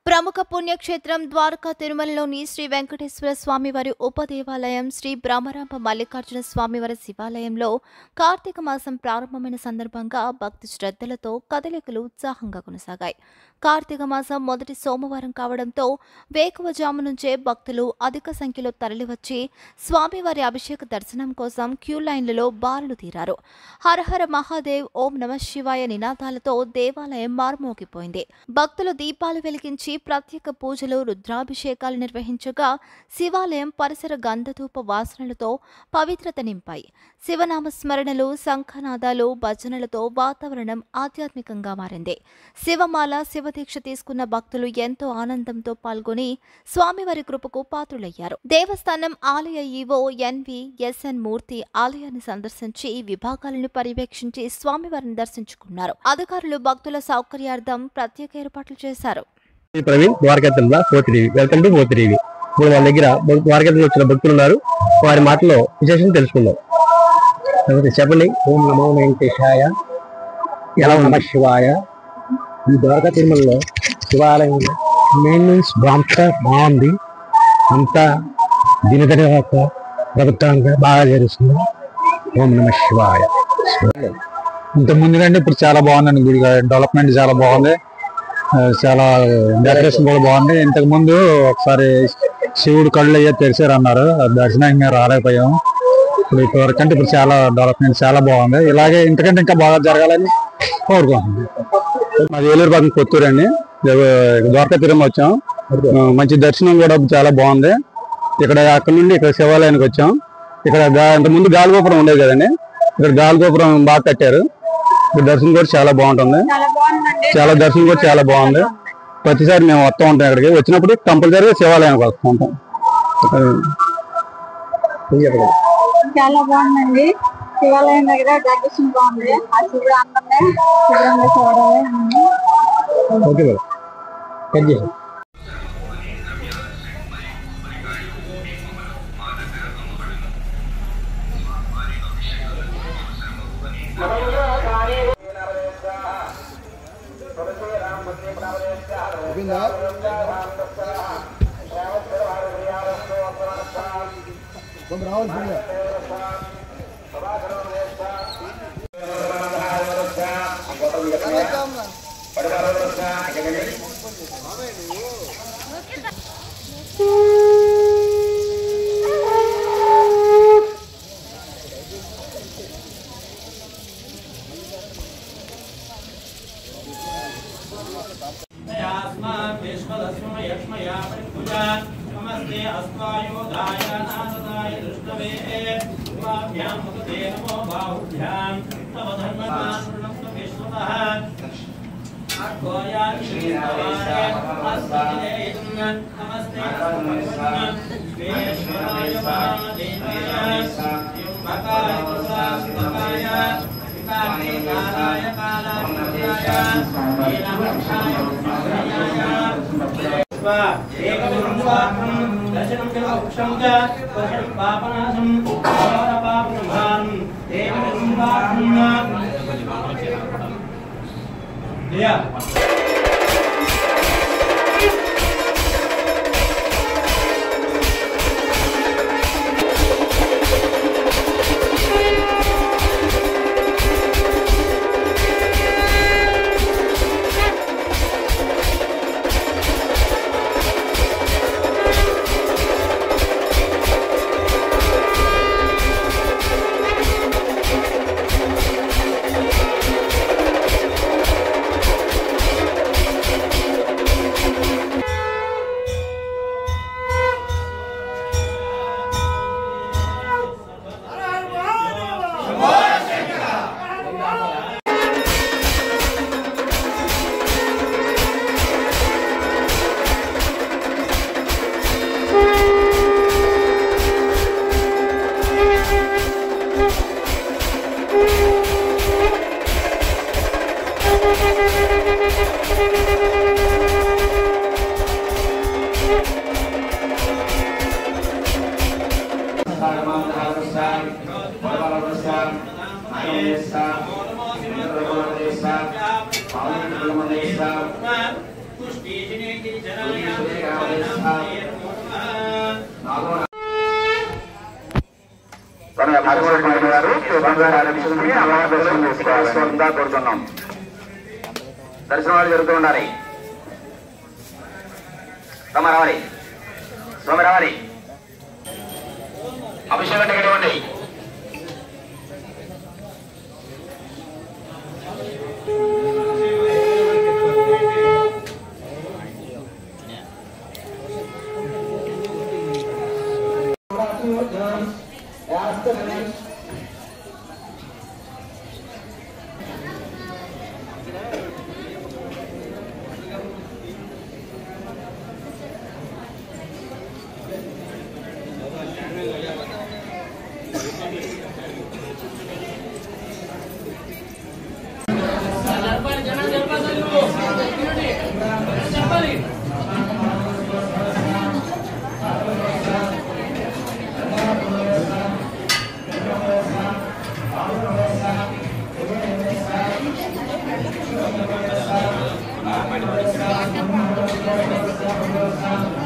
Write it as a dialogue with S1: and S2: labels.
S1: ప్రముఖ పుణ్యక్షేత్రం ద్వారకా తిరుమలలోని శ్రీ వెంకటేశ్వర స్వామివారి ఉపదేవాలయం శ్రీ బ్రహ్మరాంబ మల్లికార్జున స్వామివారి శివాలయంలో కార్తీక మాసం ప్రారంభమైన సందర్భంగా భక్తి శ్రద్ధలతో కదలికలు ఉత్సాహంగా కొనసాగాయి. కార్తీక మాసం మొదటి సోమవారం కావడంతో వేకువజాము నుంచే భక్తులు అధిక సంఖ్యలో తరలివచ్చి స్వామివారి అభిషేక దర్శనం కోసం క్యూ లైన్లలో బారులు తీరారు. హరహర మహాదేవ్, ఓం నమః శివాయ నినాదాలతో దేవాలయం మారుమోగిపోయింది. భక్తులు దీపాలు వెలిగించి ప్రత్యేక పూజలు, రుద్రాభిషేకాలు నిర్వహించగా శివాలయం పరిసర గంధధూప వాసనలతో పవిత్రత నింపాయి. శివనామ స్మరణలు, శంఖనాదాలు, భజనలతో వాతావరణం ఆధ్యాత్మికంగా మారింది. శివమాల, శివదీక్ష తీసుకున్న భక్తులు ఎంతో ఆనందంతో పాల్గొని స్వామివారి కృపకు పాత్రులయ్యారు. దేవస్థానం ఆలయ ఈవో ఎన్.వి.ఎస్.ఎన్. మూర్తి ఆలయాన్ని సందర్శించి విభాగాలను పర్యవేక్షించి స్వామివారిని దర్శించుకున్నారు. అధికారులు భక్తుల సౌకర్యార్థం ప్రత్యేక ఏర్పాట్లు చేశారు.
S2: ప్రవీణ్, ద్వారకా తిరుమల, పోతిరివి. వెల్కమ్ టు పోతిరివి. ఇప్పుడు మన దగ్గర ద్వారకా తిరుమల వచ్చిన భక్తులు ఉన్నారు. వారి మాటలో విశేషం తెలుసుకుందాం. చెప్పండి.
S3: ఓం నమో వెంకటేశాయ, ఎలా నమ శివాయ. ఈ ద్వారకా తిరుమలలో శివాలయం మెయింటెనెన్స్ బాగుంది. అంతా దినదిన ప్రభుత్వంగా బాగా జరుగుతుంది. ఓం నమ శివాయ. ఇంత ముందు కంటే ఇప్పుడు చాలా బాగుందండి. గుడి డెవలప్మెంట్ చాలా బాగుంది. చాలా డెకరేషన్ కూడా బాగుంది. ఇంతకు ముందు ఒకసారి శివుడు కళ్ళు అయ్యే తెరిచారు అన్నారు, దర్శనం రాలేకపోయాము. ఇప్పుడు ఇప్పటివరకు అంటే ఇప్పుడు చాలా డెవలప్మెంట్ చాలా బాగుంది. ఇలాగే ఇంతకంటే ఇంకా బాగా జరగాలని కోరుకుంటున్నాం. మాది ఏలూరు పక్కన కొత్తూరు అండి. ద్వారకా తిరుమల వచ్చాం. మంచి దర్శనం కూడా చాలా బాగుంది. అక్కడ నుండి ఇక్కడ శివాలయానికి వచ్చాం. ఇక్కడ ఇంతకుముందు గాలిగోపురం ఉండేది కదండి, ఇక్కడ గాలిగోపురం బాగా కట్టారు. దర్శనం కూడా చాలా బాగుంటుంది. దర్శనం కూడా చాలా బాగుంది. ప్రతిసారి మేము వస్తూ ఉంటాం. ఇక్కడికి వచ్చినప్పుడు కంపల్సరీగా శివాలయానికి వస్తూ ఉంటాం.
S4: చాలా బాగుందండి. శివాలయం దగ్గర దర్శనం బాగుంది. ఆ శివుడు అందరినీ శుభ్రంగా చూడాలి.
S3: Okay madam, thank you.
S5: नमस्ते अस्वायोधाय नारदाय दृष्टवे वाभ्यां मुक्ते नमो बाहुभ्यां तव धर्मदानृणं विश्वतः अघोयानि श्रीवारे अस्मदेयं नमस्ते विश्वेश्वराय महादेवाय युम्भकाय प्रसादकाय विकाराय कालाय नीलवक्षाय दर्शनं वृक्षं च दर्शनं पापनाशं पापनभारं
S6: కోరుతున్నాం. దర్శనాలు జరుగుతూ ఉండాలి. రావాలి స్వామి రావాలి. అభిషేకం టికెట్ ఇవ్వండి.
S5: Terima kasih.